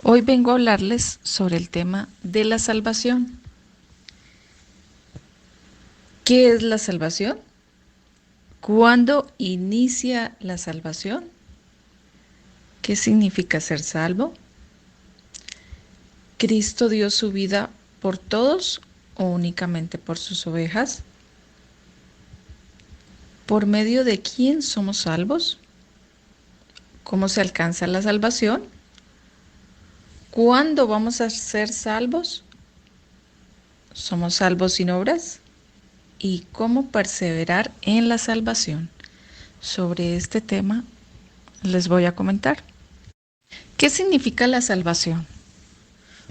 Hoy vengo a hablarles sobre el tema de la salvación. ¿Qué es la salvación? ¿Cuándo inicia la salvación? ¿Qué significa ser salvo? ¿Cristo dio su vida por todos o únicamente por sus ovejas? ¿Por medio de quién somos salvos? ¿Cómo se alcanza la salvación? ¿Cuándo vamos a ser salvos? ¿Somos salvos sin obras? ¿Y cómo perseverar en la salvación? Sobre este tema les voy a comentar. ¿Qué significa la salvación?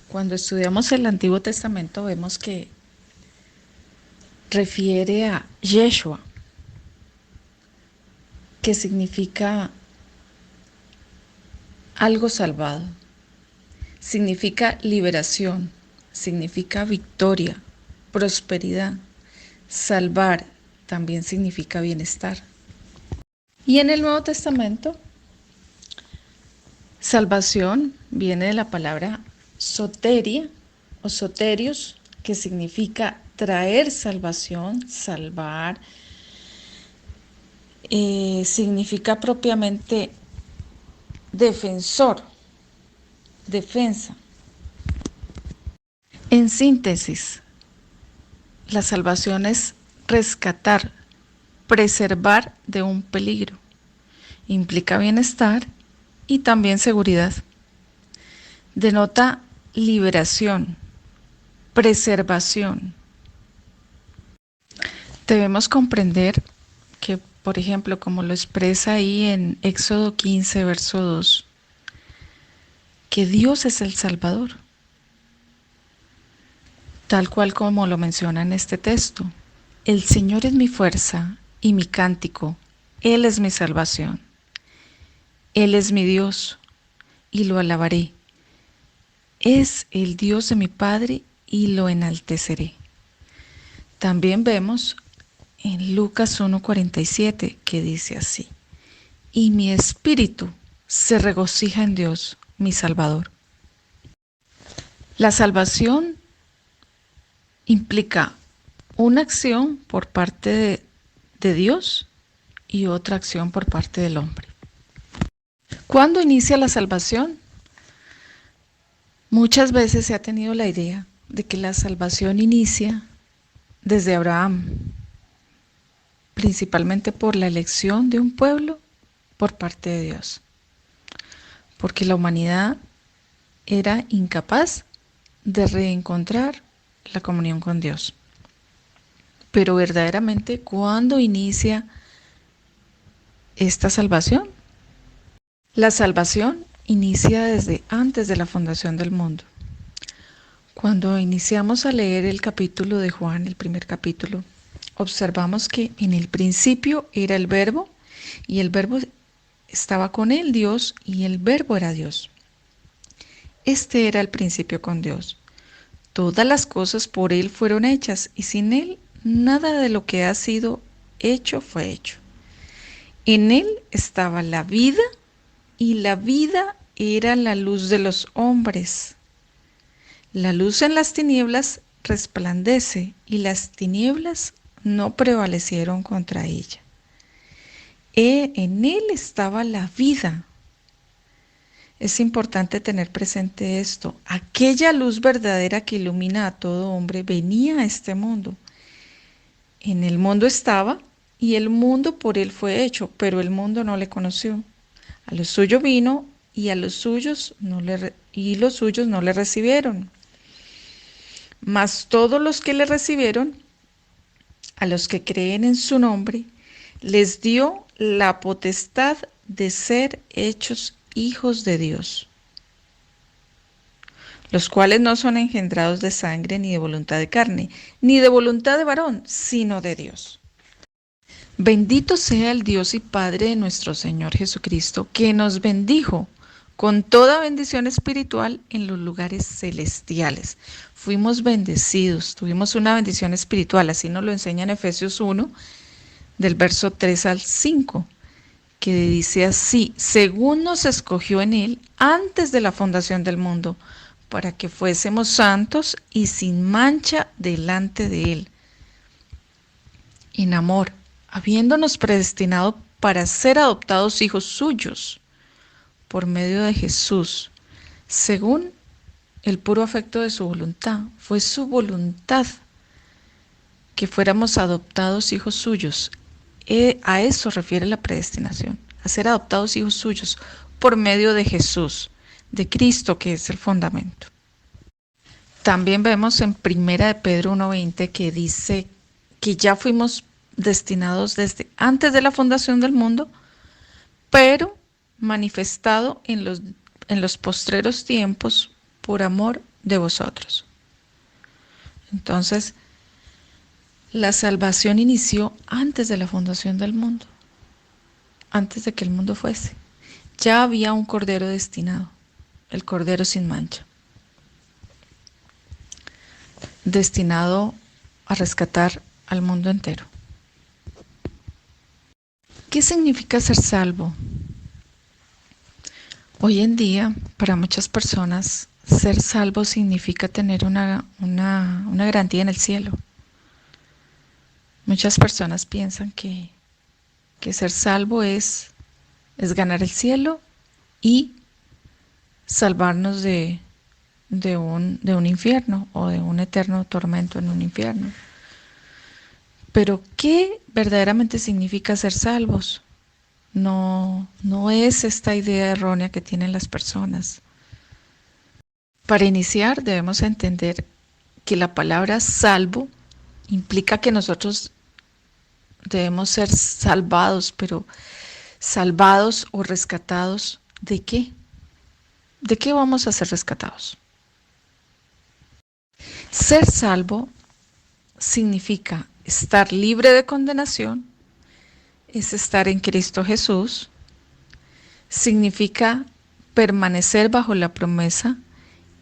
Cuando estudiamos el Antiguo Testamento vemos que refiere a Yeshua, que significa algo salvado, significa liberación, significa victoria, prosperidad. Salvar también significa bienestar. Y en el Nuevo Testamento, salvación viene de la palabra soteria o soterios, que significa traer salvación, salvar. Significa propiamente defensor, defensa. En síntesis, la salvación es rescatar, preservar de un peligro. Implica bienestar y también seguridad. Denota liberación, preservación. Debemos comprender que, por ejemplo, como lo expresa ahí en Éxodo 15, verso 2, que Dios es el Salvador, tal cual como lo menciona en este texto. El Señor es mi fuerza y mi cántico, Él es mi salvación, Él es mi Dios y lo alabaré. Es el Dios de mi Padre y lo enalteceré. También vemos en Lucas 1:47 que dice así: y mi espíritu se regocija en Dios, mi Salvador. La salvación implica una acción por parte de Dios y otra acción por parte del hombre. ¿Cuándo inicia la salvación? Muchas veces se ha tenido la idea de que la salvación inicia desde Abraham, principalmente por la elección de un pueblo por parte de Dios, porque la humanidad era incapaz de reencontrar la comunión con Dios. Pero verdaderamente, ¿cuándo inicia esta salvación? La salvación inicia desde antes de la fundación del mundo. Cuando iniciamos a leer el capítulo de Juan, el primer capítulo, observamos que en el principio era el Verbo, y el Verbo estaba con él, Dios, y el Verbo era Dios. Este era el principio con Dios. Todas las cosas por Él fueron hechas, y sin Él nada de lo que ha sido hecho fue hecho. En Él estaba la vida, y la vida era la luz de los hombres. La luz en las tinieblas resplandece, y las tinieblas no prevalecieron contra ella. En Él estaba la vida. Es importante tener presente esto. Aquella luz verdadera que ilumina a todo hombre venía a este mundo. En el mundo estaba, y el mundo por él fue hecho, pero el mundo no le conoció. A lo suyo vino, y a los suyos los suyos no le recibieron. Mas todos los que le recibieron, a los que creen en su nombre, les dio la potestad de ser hechos hijos de Dios, los cuales no son engendrados de sangre, ni de voluntad de carne, ni de voluntad de varón, sino de Dios. Bendito sea el Dios y Padre de nuestro Señor Jesucristo, que nos bendijo con toda bendición espiritual en los lugares celestiales. Fuimos bendecidos, tuvimos una bendición espiritual, así nos lo enseña en Efesios 1, del verso 3 al 5, que dice así: según nos escogió en Él antes de la fundación del mundo, para que fuésemos santos y sin mancha delante de Él, en amor, habiéndonos predestinado para ser adoptados hijos suyos por medio de Jesús, según el puro afecto de su voluntad. Fue su voluntad que fuéramos adoptados hijos suyos. A eso refiere la predestinación, a ser adoptados hijos suyos por medio de Jesús, de Cristo, que es el fundamento. También vemos en Primera de Pedro 1:20 que dice que ya fuimos destinados desde antes de la fundación del mundo, pero manifestado en los postreros tiempos por amor de vosotros. Entonces, la salvación inició antes de la fundación del mundo, antes de que el mundo fuese. Ya había un cordero destinado, el cordero sin mancha, destinado a rescatar al mundo entero. ¿Qué significa ser salvo? Hoy en día, para muchas personas, ser salvo significa tener una garantía en el cielo. Muchas personas piensan que ser salvo es ganar el cielo y salvarnos de un infierno o de un eterno tormento en un infierno. Pero ¿qué verdaderamente significa ser salvos? No es esta idea errónea que tienen las personas. Para iniciar, debemos entender que la palabra salvo implica que nosotros debemos ser salvados, pero salvados o rescatados ¿de qué? ¿De qué vamos a ser rescatados? Ser salvo significa estar libre de condenación, es estar en Cristo Jesús, significa permanecer bajo la promesa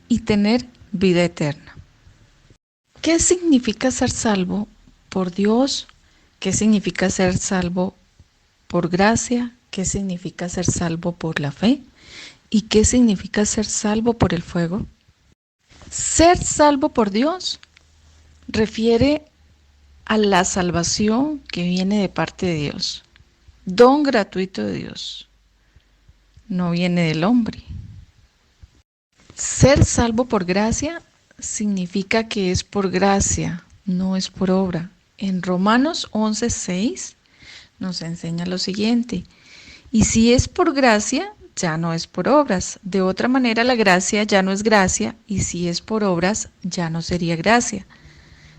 y tener vida eterna. ¿Qué significa ser salvo por Dios? ¿Qué significa ser salvo por gracia? ¿Qué significa ser salvo por la fe? ¿Y qué significa ser salvo por el fuego? Ser salvo por Dios refiere a la salvación que viene de parte de Dios, don gratuito de Dios, no viene del hombre. Ser salvo por gracia significa que es por gracia, no es por obra. En Romanos 11:6 nos enseña lo siguiente: y si es por gracia, ya no es por obras. De otra manera, la gracia ya no es gracia, y si es por obras, ya no sería gracia.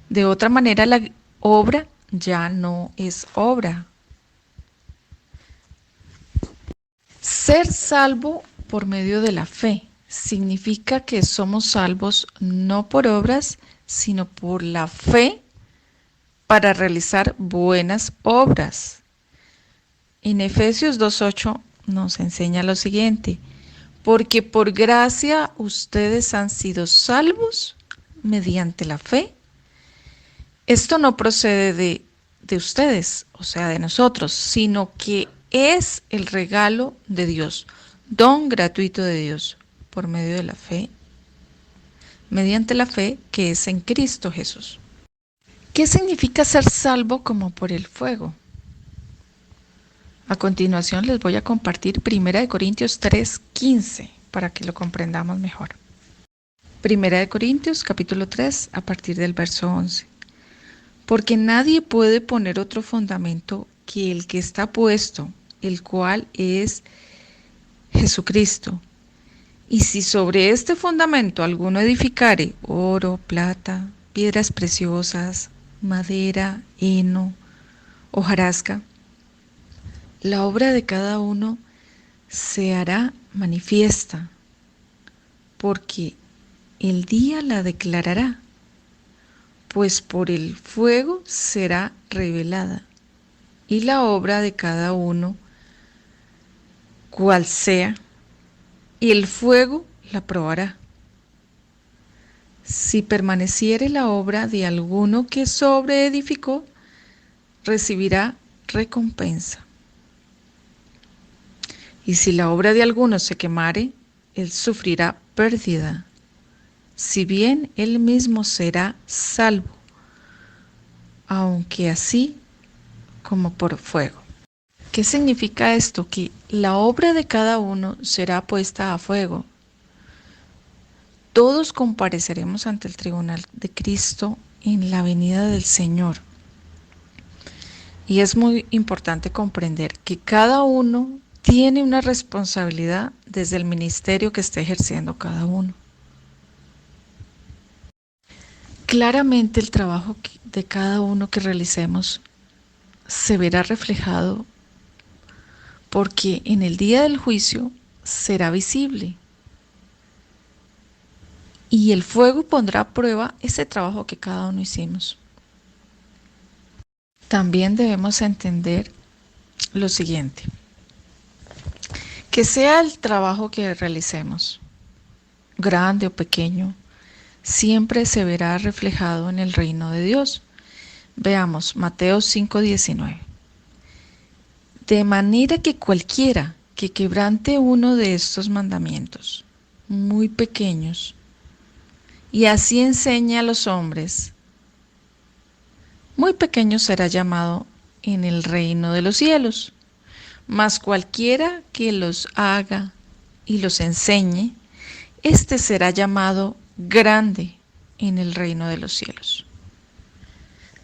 De otra manera, la obra ya no es obra. Ser salvo por medio de la fe significa que somos salvos no por obras, sino por la fe para realizar buenas obras. En Efesios 2:8 nos enseña lo siguiente: porque por gracia ustedes han sido salvos mediante la fe. Esto no procede de ustedes, o sea, de nosotros, sino que es el regalo de Dios, don gratuito de Dios, por medio de la fe, mediante la fe que es en Cristo Jesús. ¿Qué significa ser salvo como por el fuego? A continuación les voy a compartir 1 Corintios 3:15 para que lo comprendamos mejor. 1 Corintios capítulo 3 a partir del verso 11. Porque nadie puede poner otro fundamento que el que está puesto, el cual es Jesucristo. Y si sobre este fundamento alguno edificare oro, plata, piedras preciosas, madera, heno, hojarasca, la obra de cada uno se hará manifiesta, porque el día la declarará, pues por el fuego será revelada, y la obra de cada uno, cual sea, y el fuego la probará. Si permaneciere la obra de alguno que sobreedificó, recibirá recompensa. Y si la obra de alguno se quemare, él sufrirá pérdida, si bien él mismo será salvo, aunque así como por fuego. ¿Qué significa esto? Que la obra de cada uno será puesta a fuego. Todos compareceremos ante el tribunal de Cristo en la venida del Señor. Y es muy importante comprender que cada uno tiene una responsabilidad desde el ministerio que esté ejerciendo cada uno. Claramente el trabajo de cada uno que realicemos se verá reflejado porque en el día del juicio será visible y el fuego pondrá a prueba ese trabajo que cada uno hicimos. También debemos entender lo siguiente, que sea el trabajo que realicemos, grande o pequeño, siempre se verá reflejado en el reino de Dios. Veamos Mateo 5:19. De manera que cualquiera que quebrante uno de estos mandamientos, muy pequeños, y así enseña a los hombres, muy pequeño será llamado en el reino de los cielos. Mas cualquiera que los haga y los enseñe, éste será llamado grande en el reino de los cielos.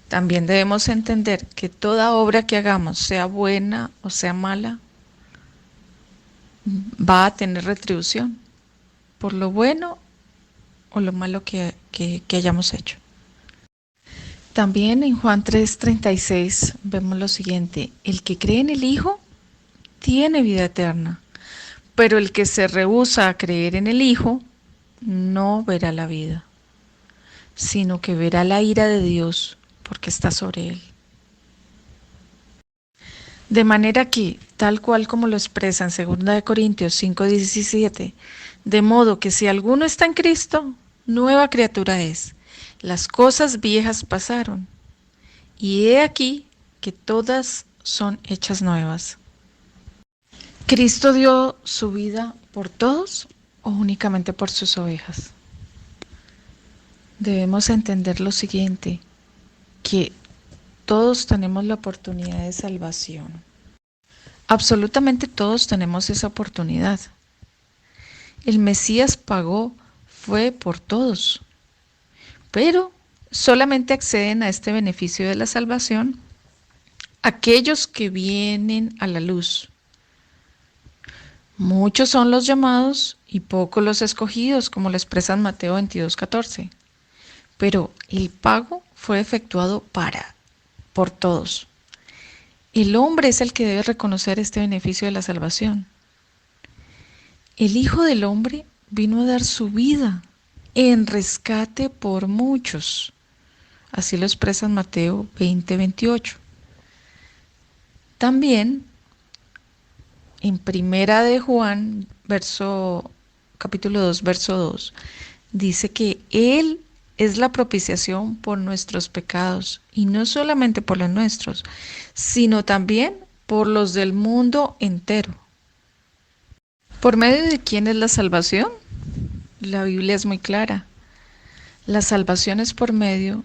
También debemos entender que toda obra que hagamos, sea buena o sea mala, va a tener retribución por lo bueno o lo malo que hayamos hecho. También en Juan 3:36 vemos lo siguiente: el que cree en el Hijo tiene vida eterna, pero el que se rehúsa a creer en el Hijo no verá la vida, sino que verá la ira de Dios porque está sobre él. De manera que, tal cual como lo expresa en 2 Corintios 5:17, de modo que si alguno está en Cristo, nueva criatura es. Las cosas viejas pasaron, y he aquí que todas son hechas nuevas. ¿Cristo dio su vida por todos o únicamente por sus ovejas? Debemos entender lo siguiente, que todos tenemos la oportunidad de salvación. Absolutamente todos tenemos esa oportunidad. El Mesías pagó, fue por todos, pero solamente acceden a este beneficio de la salvación aquellos que vienen a la luz. Muchos son los llamados y pocos los escogidos, como lo expresa en Mateo 22:14. Pero el pago fue efectuado por todos. El hombre es el que debe reconocer este beneficio de la salvación. El Hijo del Hombre vino a dar su vida en rescate por muchos. Así lo expresa en Mateo 20:28. También en Primera de Juan, capítulo 2, verso 2, dice que Él es la propiciación por nuestros pecados, y no solamente por los nuestros, sino también por los del mundo entero. ¿Por medio de quién es la salvación? La Biblia es muy clara. La salvación es por medio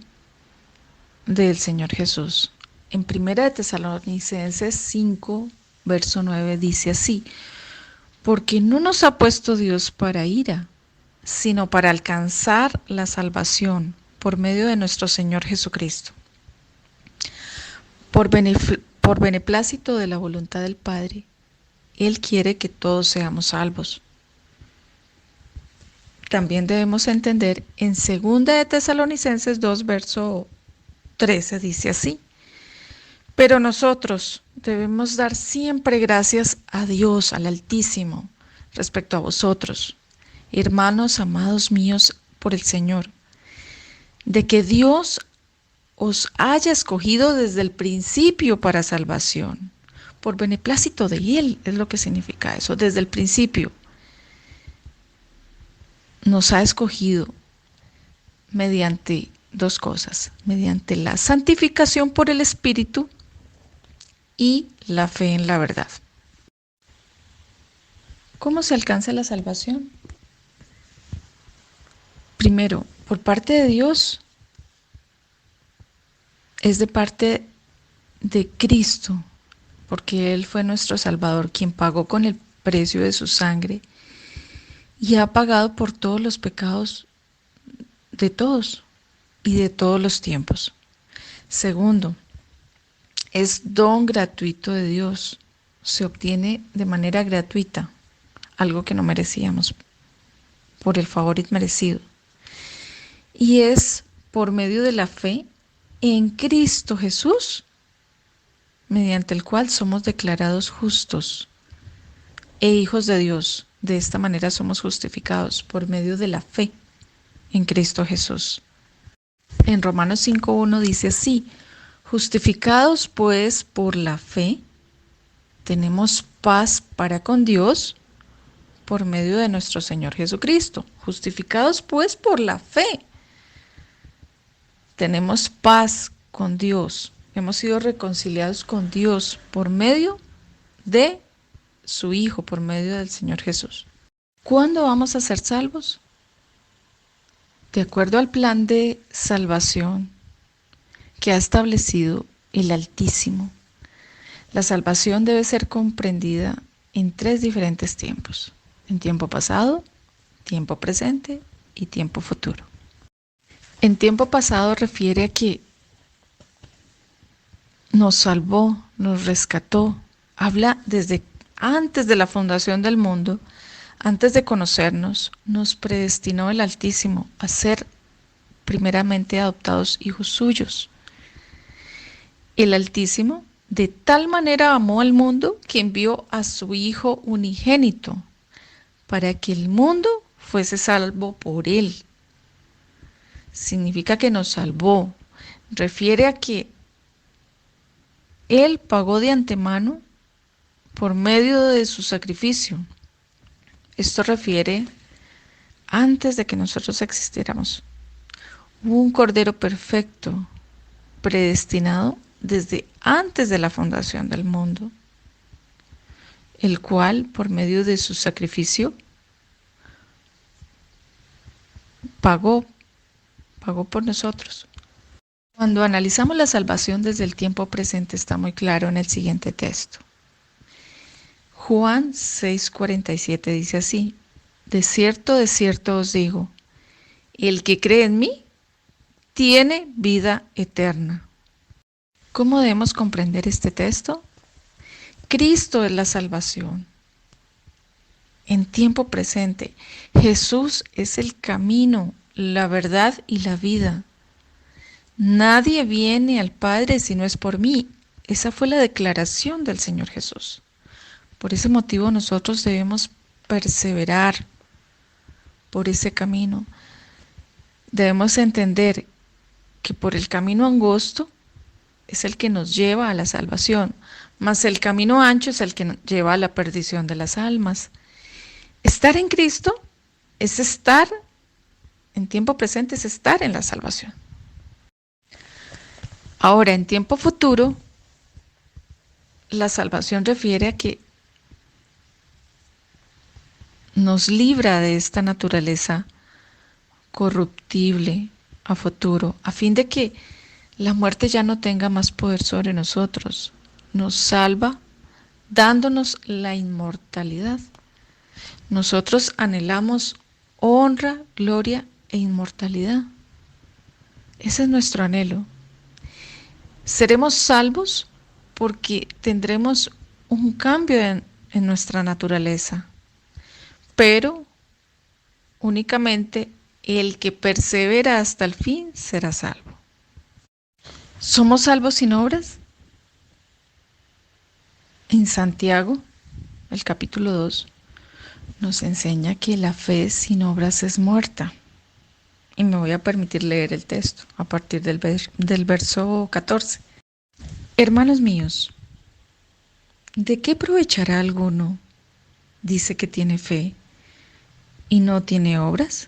del Señor Jesús. En Primera de Tesalonicenses 5, verso 9 dice así: porque no nos ha puesto Dios para ira, sino para alcanzar la salvación por medio de nuestro Señor Jesucristo, por beneplácito de la voluntad del Padre. Él quiere que todos seamos salvos. También debemos entender en 2 de Tesalonicenses 2, verso 13, dice así: pero nosotros debemos dar siempre gracias a Dios, al Altísimo, respecto a vosotros, hermanos amados míos por el Señor, de que Dios os haya escogido desde el principio para salvación, por beneplácito de Él, es lo que significa eso, desde el principio. Nos ha escogido mediante dos cosas, mediante la santificación por el Espíritu y la fe en la verdad. ¿Cómo se alcanza la salvación? Primero, por parte de Dios, es de parte de Cristo, porque Él fue nuestro Salvador, quien pagó con el precio de su sangre y ha pagado por todos los pecados de todos y de todos los tiempos. Segundo, es don gratuito de Dios, se obtiene de manera gratuita, algo que no merecíamos, por el favor inmerecido. Y es por medio de la fe en Cristo Jesús, mediante el cual somos declarados justos e hijos de Dios. De esta manera somos justificados por medio de la fe en Cristo Jesús. En Romanos 5:1 dice así: justificados pues por la fe, tenemos paz para con Dios por medio de nuestro Señor Jesucristo. Justificados pues por la fe, tenemos paz con Dios. Hemos sido reconciliados con Dios por medio de su Hijo, por medio del Señor Jesús. ¿Cuándo vamos a ser salvos? De acuerdo al plan de salvación que ha establecido el Altísimo, la salvación debe ser comprendida en 3 diferentes tiempos: en tiempo pasado, tiempo presente y tiempo futuro. En tiempo pasado refiere a que nos salvó, nos rescató. Habla desde antes de la fundación del mundo, antes de conocernos, nos predestinó el Altísimo a ser primeramente adoptados hijos suyos. El Altísimo de tal manera amó al mundo que envió a su Hijo unigénito para que el mundo fuese salvo por él. Significa que nos salvó. Refiere a que Él pagó de antemano por medio de su sacrificio. Esto refiere antes de que nosotros existiéramos. Hubo un Cordero perfecto, predestinado desde antes de la fundación del mundo, el cual, por medio de su sacrificio, pagó por nosotros. Cuando analizamos la salvación desde el tiempo presente, está muy claro en el siguiente texto. Juan 6:47 dice así: de cierto os digo, el que cree en mí tiene vida eterna. ¿Cómo debemos comprender este texto? Cristo es la salvación. En tiempo presente, Jesús es el camino, la verdad y la vida. Nadie viene al Padre si no es por mí. Esa fue la declaración del Señor Jesús. Por ese motivo nosotros debemos perseverar por ese camino. Debemos entender que por el camino angosto es el que nos lleva a la salvación, mas el camino ancho es el que nos lleva a la perdición de las almas. Estar en Cristo es estar, en tiempo presente es estar en la salvación. Ahora, en tiempo futuro, la salvación refiere a que nos libra de esta naturaleza corruptible a futuro, a fin de que la muerte ya no tenga más poder sobre nosotros. Nos salva dándonos la inmortalidad. Nosotros anhelamos honra, gloria e inmortalidad. Ese es nuestro anhelo. Seremos salvos porque tendremos un cambio en nuestra naturaleza, pero únicamente el que persevera hasta el fin será salvo. ¿Somos salvos sin obras? En Santiago, el capítulo 2, nos enseña que la fe sin obras es muerta. Y me voy a permitir leer el texto a partir del verso 14. Hermanos míos, ¿de qué aprovechará alguno? Dice que tiene fe y no tiene obras.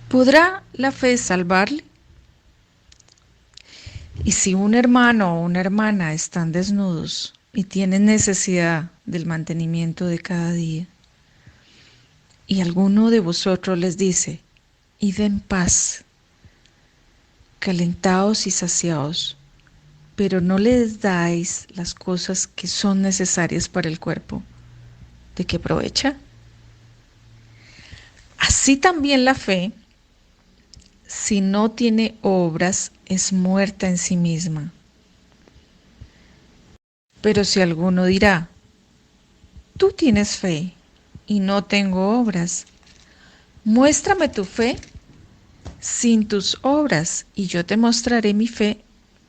¿Podrá la fe salvarle? Y si un hermano o una hermana están desnudos y tienen necesidad del mantenimiento de cada día, y alguno de vosotros les dice, id en paz, calentaos y saciaos, pero no les dais las cosas que son necesarias para el cuerpo, ¿de qué aprovecha? Así también la fe, si no tiene obras, es muerta en sí misma. Pero si alguno dirá, tú tienes fe y no tengo obras, muéstrame tu fe sin tus obras y yo te mostraré mi fe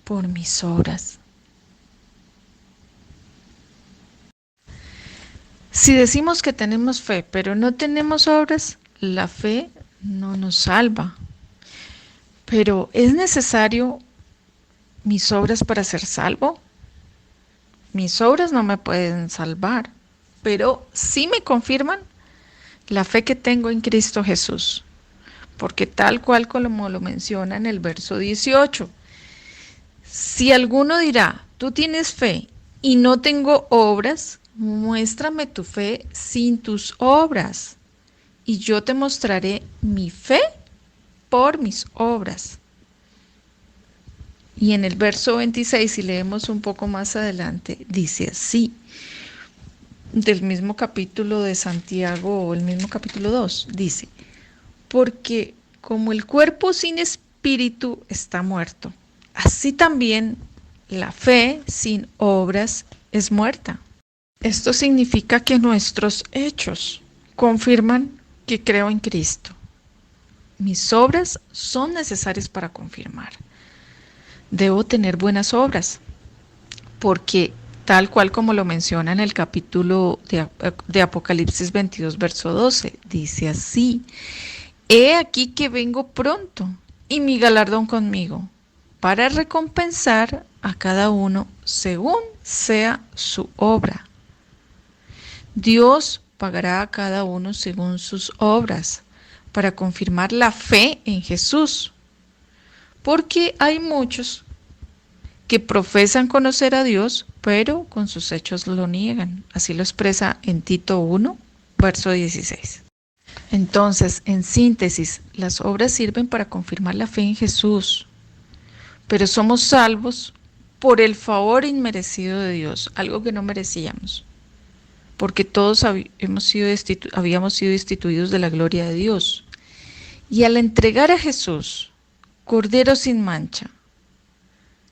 por mis obras. Si decimos que tenemos fe, pero no tenemos obras, la fe no nos salva. Pero ¿es necesario mis obras para ser salvo? Mis obras no me pueden salvar, pero sí me confirman la fe que tengo en Cristo Jesús. Porque tal cual como lo menciona en el verso 18, si alguno dirá, tú tienes fe y no tengo obras, muéstrame tu fe sin tus obras, y yo te mostraré mi fe por mis obras. Y en el verso 26, si leemos un poco más adelante, dice así, del mismo capítulo de Santiago, o el mismo capítulo 2, dice, porque como el cuerpo sin espíritu está muerto, así también la fe sin obras es muerta. Esto significa que nuestros hechos confirman que creo en Cristo. Mis obras son necesarias para confirmar. Debo tener buenas obras, porque tal cual como lo menciona en el capítulo de Apocalipsis 22, verso 12, dice así, he aquí que vengo pronto y mi galardón conmigo, para recompensar a cada uno según sea su obra. Dios pagará a cada uno según sus obras, para confirmar la fe en Jesús. Porque hay muchos que profesan conocer a Dios, pero con sus hechos lo niegan. Así lo expresa en Tito 1, verso 16. Entonces, en síntesis, las obras sirven para confirmar la fe en Jesús, pero somos salvos por el favor inmerecido de Dios, algo que no merecíamos, porque todos habíamos sido destituidos de la gloria de Dios. Y al entregar a Jesús, Cordero sin mancha,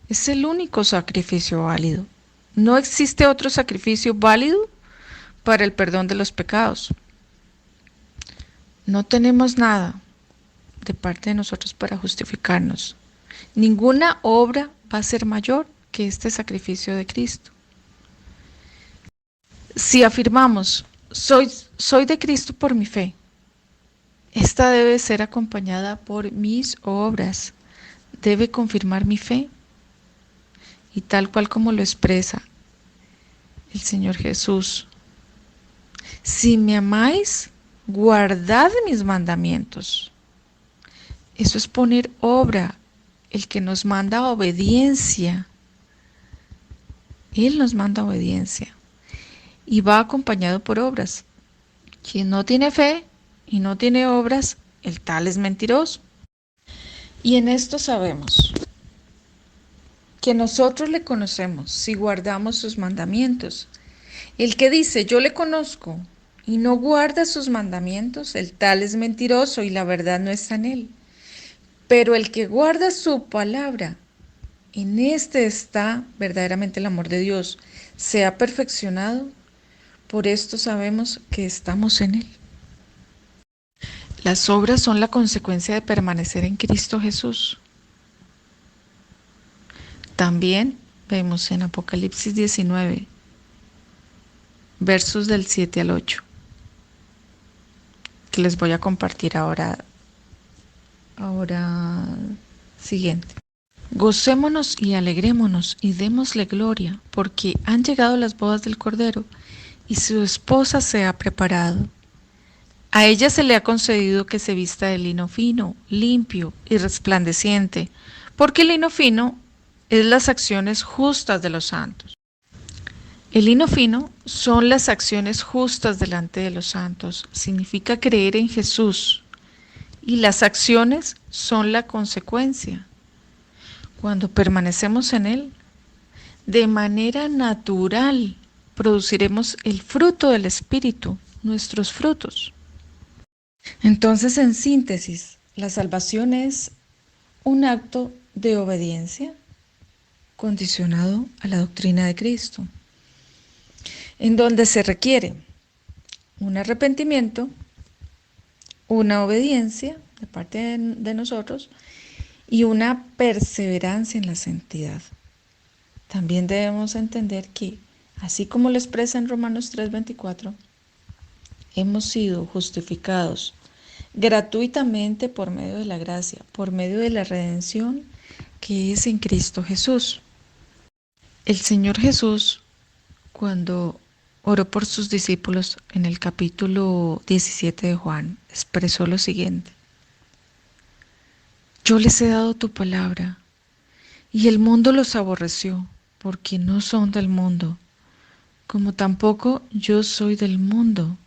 es el único sacrificio válido. No existe otro sacrificio válido para el perdón de los pecados. No tenemos nada de parte de nosotros para justificarnos. Ninguna obra va a ser mayor que este sacrificio de Cristo. Si afirmamos, soy de Cristo por mi fe, esta debe ser acompañada por mis obras. Debe confirmar mi fe. Y tal cual como lo expresa el Señor Jesús, si me amáis, guardad mis mandamientos. Eso es poner obra. El que nos manda obediencia. Él nos manda obediencia. Y va acompañado por obras. Quien no tiene fe y no tiene obras, el tal es mentiroso. Y en esto sabemos que nosotros le conocemos si guardamos sus mandamientos. El que dice, yo le conozco y no guarda sus mandamientos, el tal es mentiroso y la verdad no está en él. Pero el que guarda su palabra, en este está verdaderamente el amor de Dios. Se ha perfeccionado, por esto sabemos que estamos en él. Las obras son la consecuencia de permanecer en Cristo Jesús. También vemos en Apocalipsis 19, versos del 7 al 8, que les voy a compartir ahora siguiente. Gocémonos y alegrémonos y démosle gloria, porque han llegado las bodas del Cordero y su esposa se ha preparado. A ella se le ha concedido que se vista de lino fino, limpio y resplandeciente, porque el lino fino es las acciones justas de los santos. El lino fino son las acciones justas delante de los santos. Significa creer en Jesús. Y las acciones son la consecuencia. Cuando permanecemos en Él, de manera natural produciremos el fruto del Espíritu, nuestros frutos. Entonces, en síntesis, la salvación es un acto de obediencia condicionado a la doctrina de Cristo, en donde se requiere un arrepentimiento, una obediencia de parte de nosotros y una perseverancia en la santidad. También debemos entender que, así como lo expresa en Romanos 3:24, hemos sido justificados gratuitamente por medio de la gracia, por medio de la redención que es en Cristo Jesús. El Señor Jesús, cuando oró por sus discípulos en el capítulo 17 de Juan, expresó lo siguiente: yo les he dado tu palabra, y el mundo los aborreció, porque no son del mundo, como tampoco yo soy del mundo.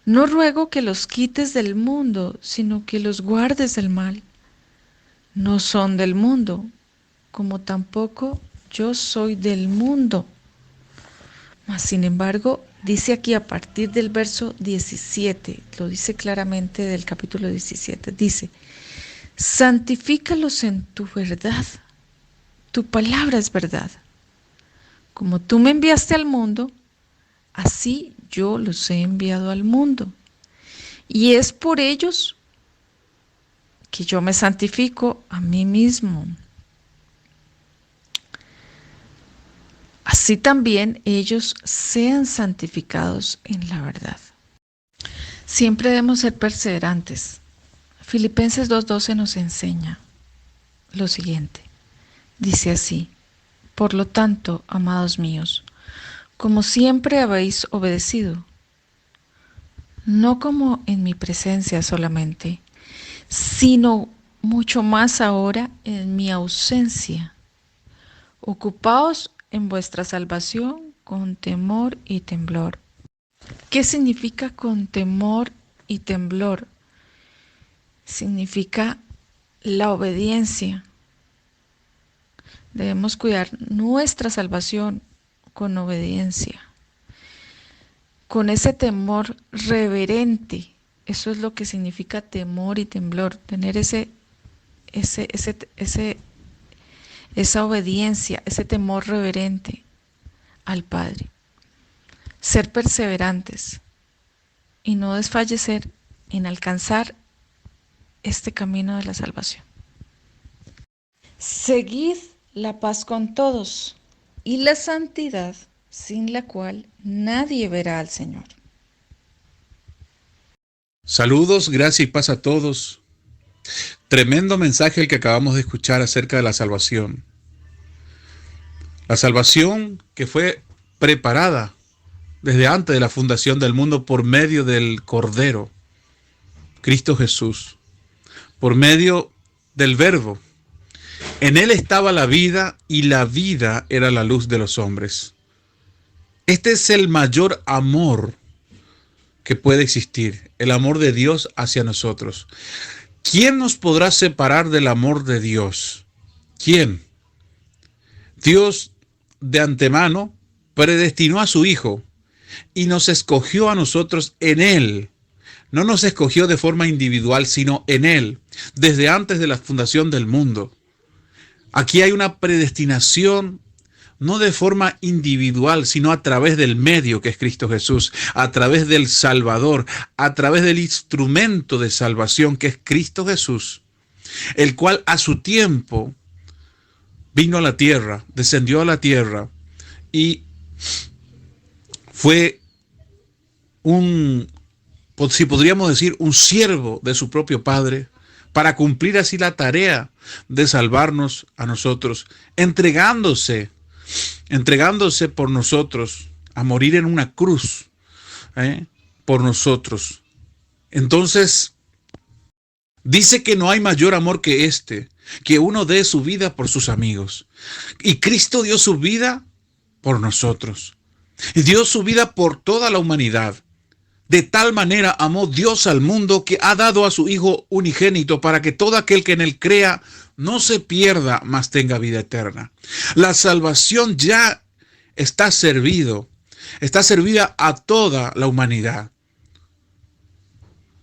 No ruego que los quites del mundo, sino que los guardes del mal. No son del mundo, como tampoco yo soy del mundo. Mas, sin embargo, dice aquí a partir del verso 17, lo dice claramente del capítulo 17, dice: santifícalos en tu verdad, tu palabra es verdad. Como tú me enviaste al mundo, así yo los he enviado al mundo. Y es por ellos que yo me santifico a mí mismo. Así también ellos sean santificados en la verdad. Siempre debemos ser perseverantes. Filipenses 2:12 nos enseña lo siguiente. Dice así: por lo tanto, amados míos, como siempre habéis obedecido, no como en mi presencia solamente, sino mucho más ahora en mi ausencia. Ocupaos en vuestra salvación con temor y temblor. ¿Qué significa con temor y temblor? Significa la obediencia. Debemos cuidar nuestra salvación con obediencia, con ese temor reverente. Eso es lo que significa temor y temblor, tener esa obediencia, ese temor reverente al Padre. Ser perseverantes y no desfallecer en alcanzar este camino de la salvación. Seguid la paz con todos y la santidad, sin la cual nadie verá al Señor. Saludos, gracia y paz a todos. Tremendo mensaje el que acabamos de escuchar acerca de la salvación. La salvación que fue preparada desde antes de la fundación del mundo por medio del Cordero, Cristo Jesús, por medio del Verbo. En Él estaba la vida y la vida era la luz de los hombres. Este es el mayor amor que puede existir, el amor de Dios hacia nosotros. ¿Quién nos podrá separar del amor de Dios? ¿Quién? Dios de antemano predestinó a su Hijo y nos escogió a nosotros en Él. No nos escogió de forma individual, sino en Él, desde antes de la fundación del mundo. Aquí hay una predestinación, no de forma individual, sino a través del medio que es Cristo Jesús, a través del Salvador, a través del instrumento de salvación que es Cristo Jesús, el cual a su tiempo vino a la tierra, descendió a la tierra y fue si podríamos decir, un siervo de su propio Padre, para cumplir así la tarea de salvarnos a nosotros, entregándose por nosotros, a morir en una cruz, por nosotros. Entonces, dice que no hay mayor amor que este, que uno dé su vida por sus amigos. Y Cristo dio su vida por nosotros. Y dio su vida por toda la humanidad. De tal manera amó Dios al mundo que ha dado a su Hijo unigénito para que todo aquel que en él crea no se pierda, mas tenga vida eterna. La salvación ya está servida a toda la humanidad.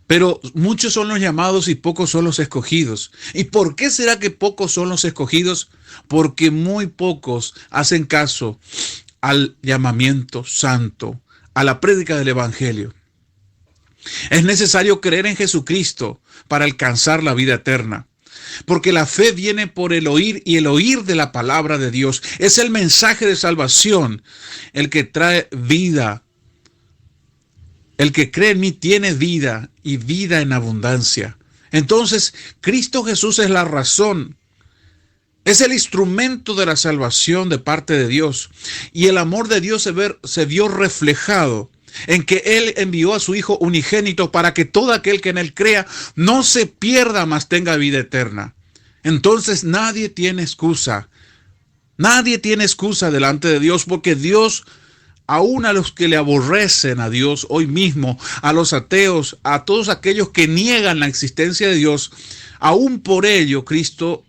Pero muchos son los llamados y pocos son los escogidos. ¿Y por qué será que pocos son los escogidos? Porque muy pocos hacen caso al llamamiento santo, a la prédica del Evangelio. Es necesario creer en Jesucristo para alcanzar la vida eterna. Porque la fe viene por el oír y el oír de la palabra de Dios. Es el mensaje de salvación el que trae vida. El que cree en mí tiene vida y vida en abundancia. Entonces, Cristo Jesús es la razón. Es el instrumento de la salvación de parte de Dios. Y el amor de Dios se vio reflejado en que Él envió a su Hijo unigénito para que todo aquel que en Él crea no se pierda, mas tenga vida eterna. Entonces nadie tiene excusa. Nadie tiene excusa delante de Dios, porque Dios, aún a los que le aborrecen a Dios hoy mismo, a los ateos, a todos aquellos que niegan la existencia de Dios, aún por ello Cristo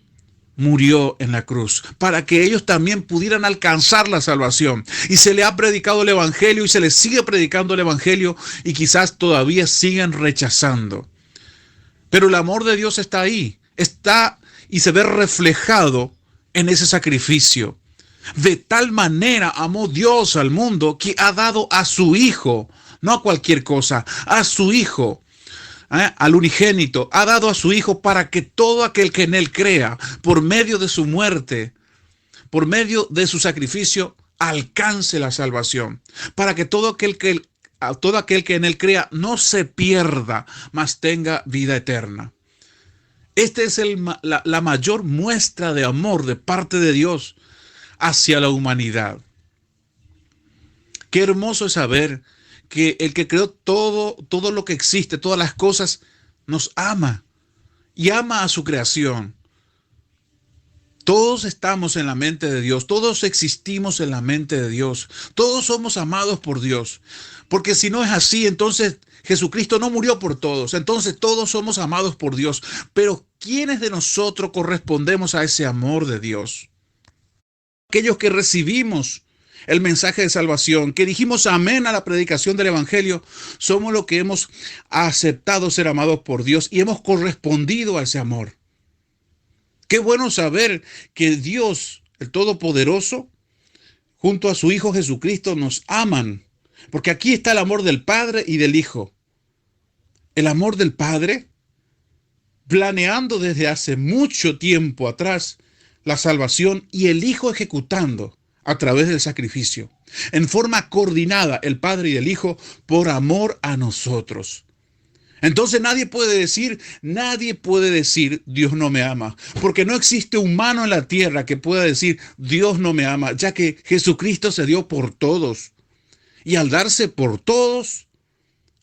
murió en la cruz, para que ellos también pudieran alcanzar la salvación. Y se le ha predicado el Evangelio y se les sigue predicando el Evangelio y quizás todavía sigan rechazando. Pero el amor de Dios está ahí, está y se ve reflejado en ese sacrificio. De tal manera amó Dios al mundo que ha dado a su Hijo, no a cualquier cosa, a su Hijo, al unigénito, ha dado a su Hijo para que todo aquel que en Él crea, por medio de su muerte, por medio de su sacrificio, alcance la salvación. Para que todo aquel que en Él crea no se pierda, mas tenga vida eterna. Esta es la mayor muestra de amor de parte de Dios hacia la humanidad. Qué hermoso es saber que el que creó todo lo que existe, todas las cosas, nos ama y ama a su creación. Todos estamos en la mente de Dios, todos existimos en la mente de Dios, todos somos amados por Dios. Porque si no es así, entonces Jesucristo no murió por todos, entonces todos somos amados por Dios. Pero ¿quiénes de nosotros correspondemos a ese amor de Dios? Aquellos que recibimos el mensaje de salvación, que dijimos amén a la predicación del Evangelio, somos los que hemos aceptado ser amados por Dios y hemos correspondido a ese amor. Qué bueno saber que Dios, el Todopoderoso, junto a su Hijo Jesucristo, nos aman. Porque aquí está el amor del Padre y del Hijo. El amor del Padre, planeando desde hace mucho tiempo atrás la salvación, y el Hijo ejecutando a través del sacrificio, en forma coordinada, el Padre y el Hijo, por amor a nosotros. Entonces nadie puede decir, Dios no me ama, porque no existe humano en la tierra que pueda decir, Dios no me ama, ya que Jesucristo se dio por todos. Y al darse por todos,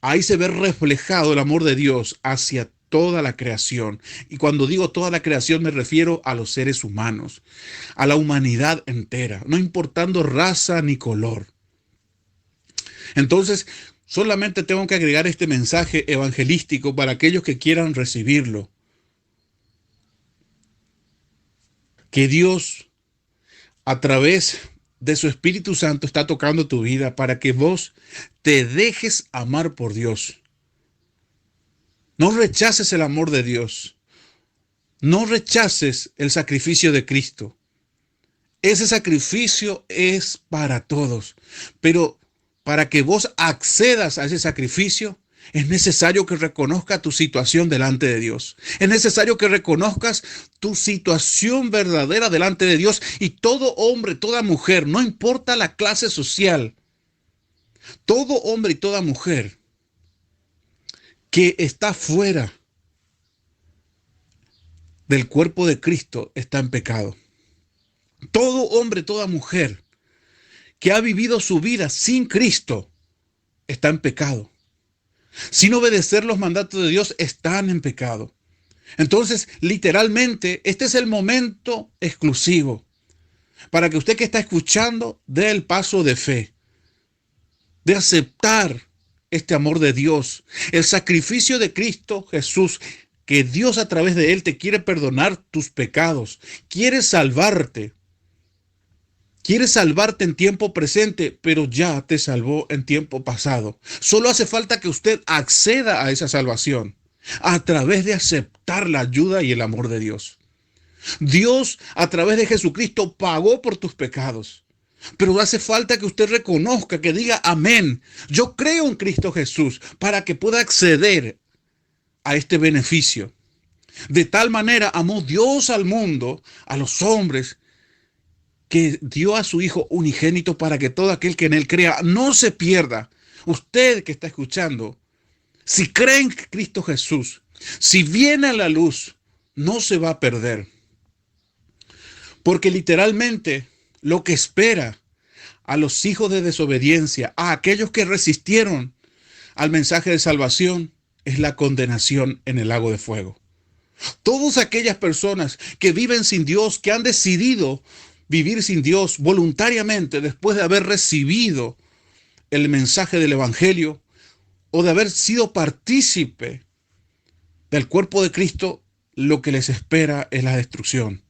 ahí se ve reflejado el amor de Dios hacia toda la creación. Y cuando digo toda la creación me refiero a los seres humanos, a la humanidad entera, no importando raza ni color. Entonces, solamente tengo que agregar este mensaje evangelístico para aquellos que quieran recibirlo. Que Dios, a través de su Espíritu Santo, está tocando tu vida para que vos te dejes amar por Dios. No rechaces el amor de Dios. No rechaces el sacrificio de Cristo. Ese sacrificio es para todos. Pero para que vos accedas a ese sacrificio, es necesario que reconozcas tu situación delante de Dios. Es necesario que reconozcas tu situación verdadera delante de Dios. Y todo hombre, toda mujer, no importa la clase social, todo hombre y toda mujer que está fuera del cuerpo de Cristo está en pecado. Todo hombre, toda mujer que ha vivido su vida sin Cristo está en pecado. Sin obedecer los mandatos de Dios, están en pecado. Entonces, literalmente, este es el momento exclusivo para que usted que está escuchando dé el paso de fe, de aceptar este amor de Dios, el sacrificio de Cristo Jesús, que Dios a través de él te quiere perdonar tus pecados, quiere salvarte en tiempo presente, pero ya te salvó en tiempo pasado. Solo hace falta que usted acceda a esa salvación a través de aceptar la ayuda y el amor de Dios. Dios, a través de Jesucristo, pagó por tus pecados. Pero hace falta que usted reconozca, que diga amén. Yo creo en Cristo Jesús para que pueda acceder a este beneficio. De tal manera amó Dios al mundo, a los hombres, que dio a su Hijo unigénito para que todo aquel que en él crea no se pierda. Usted que está escuchando, si cree en Cristo Jesús, si viene a la luz, no se va a perder. Porque literalmente lo que espera a los hijos de desobediencia, a aquellos que resistieron al mensaje de salvación, es la condenación en el lago de fuego. Todas aquellas personas que viven sin Dios, que han decidido vivir sin Dios voluntariamente después de haber recibido el mensaje del Evangelio o de haber sido partícipe del cuerpo de Cristo, lo que les espera es la destrucción.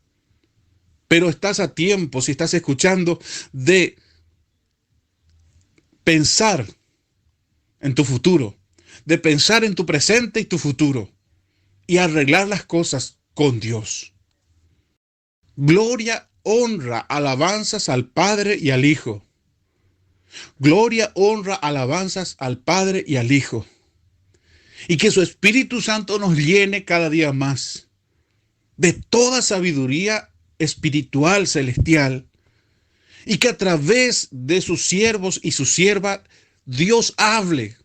Pero estás a tiempo, si estás escuchando, de pensar en tu futuro, de pensar en tu presente y tu futuro y arreglar las cosas con Dios. Gloria, honra, alabanzas al Padre y al Hijo. Gloria, honra, alabanzas al Padre y al Hijo. Y que su Espíritu Santo nos llene cada día más de toda sabiduría espiritual, celestial, y que a través de sus siervos y su sierva, Dios hable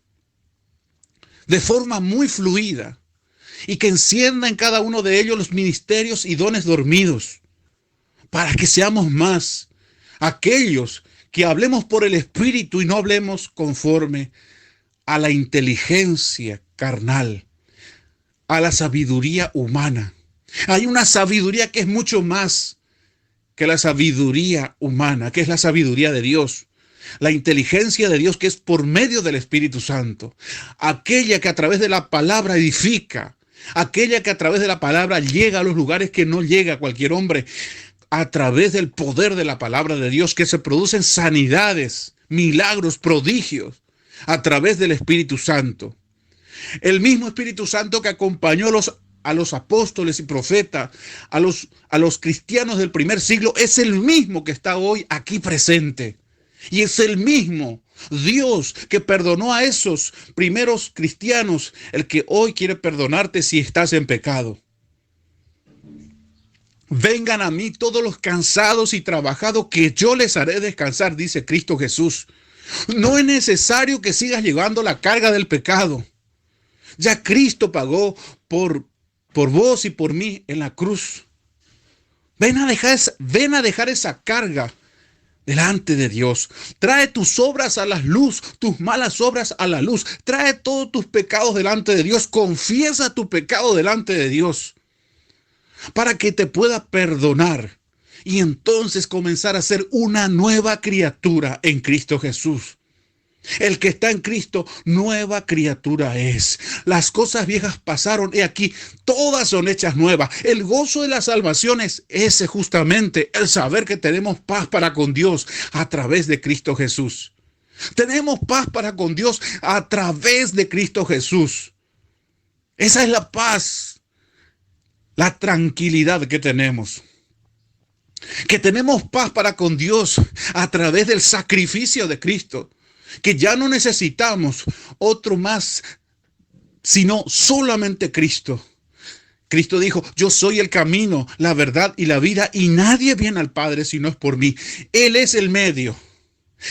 de forma muy fluida y que encienda en cada uno de ellos los ministerios y dones dormidos, para que seamos más aquellos que hablemos por el Espíritu y no hablemos conforme a la inteligencia carnal, a la sabiduría humana. Hay una sabiduría que es mucho más que la sabiduría humana, que es la sabiduría de Dios. La inteligencia de Dios, que es por medio del Espíritu Santo. Aquella que a través de la palabra edifica. Aquella que a través de la palabra llega a los lugares que no llega cualquier hombre. A través del poder de la palabra de Dios, que se producen sanidades, milagros, prodigios. A través del Espíritu Santo. El mismo Espíritu Santo que acompañó a los apóstoles y profetas, a los cristianos del primer siglo, es el mismo que está hoy aquí presente. Y es el mismo Dios que perdonó a esos primeros cristianos, el que hoy quiere perdonarte si estás en pecado. Vengan a mí todos los cansados y trabajados, que yo les haré descansar, dice Cristo Jesús. No es necesario que sigas llevando la carga del pecado. Ya Cristo pagó por vos y por mí en la cruz. Ven a dejar esa carga delante de Dios. Trae tus obras a la luz, tus malas obras a la luz. Trae todos tus pecados delante de Dios. Confiesa tu pecado delante de Dios para que te pueda perdonar y entonces comenzar a ser una nueva criatura en Cristo Jesús. El que está en Cristo, nueva criatura es. Las cosas viejas pasaron, y aquí todas son hechas nuevas. El gozo de la salvación es ese justamente, el saber que tenemos paz para con Dios a través de Cristo Jesús. Tenemos paz para con Dios a través de Cristo Jesús. Esa es la paz, la tranquilidad que tenemos. Que tenemos paz para con Dios a través del sacrificio de Cristo. Que ya no necesitamos otro más, sino solamente Cristo. Cristo dijo, yo soy el camino, la verdad y la vida, y nadie viene al Padre si no es por mí. Él es el medio,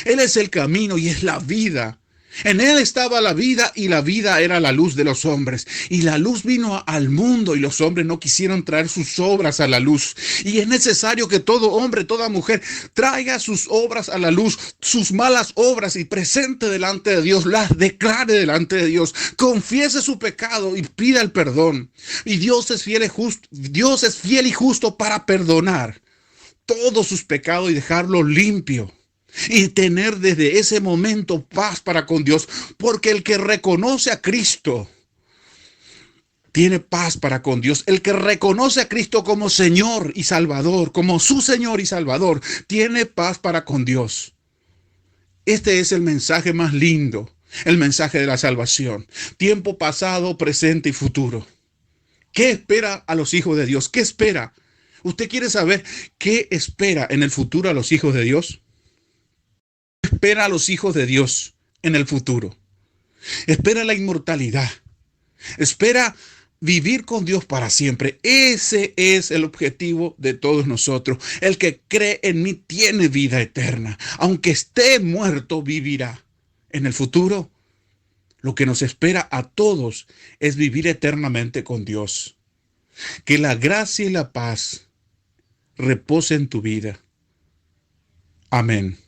Él es el camino y es la vida. En Él estaba la vida y la vida era la luz de los hombres. Y la luz vino al mundo y los hombres no quisieron traer sus obras a la luz. Y es necesario que todo hombre, toda mujer traiga sus obras a la luz, sus malas obras y presente delante de Dios, las declare delante de Dios, confiese su pecado y pida el perdón. Y Dios es fiel y justo para perdonar todos sus pecados y dejarlo limpio. Y tener desde ese momento paz para con Dios. Porque el que reconoce a Cristo tiene paz para con Dios. El que reconoce a Cristo como Señor y Salvador, como su Señor y Salvador, tiene paz para con Dios. Este es el mensaje más lindo, el mensaje de la salvación. Tiempo pasado, presente y futuro. ¿Qué espera a los hijos de Dios? ¿Qué espera? ¿Usted quiere saber qué espera en el futuro a los hijos de Dios? Espera a los hijos de Dios en el futuro. Espera la inmortalidad. Espera vivir con Dios para siempre. Ese es el objetivo de todos nosotros. El que cree en mí tiene vida eterna. Aunque esté muerto, vivirá. En el futuro, lo que nos espera a todos es vivir eternamente con Dios. Que la gracia y la paz repose en tu vida. Amén.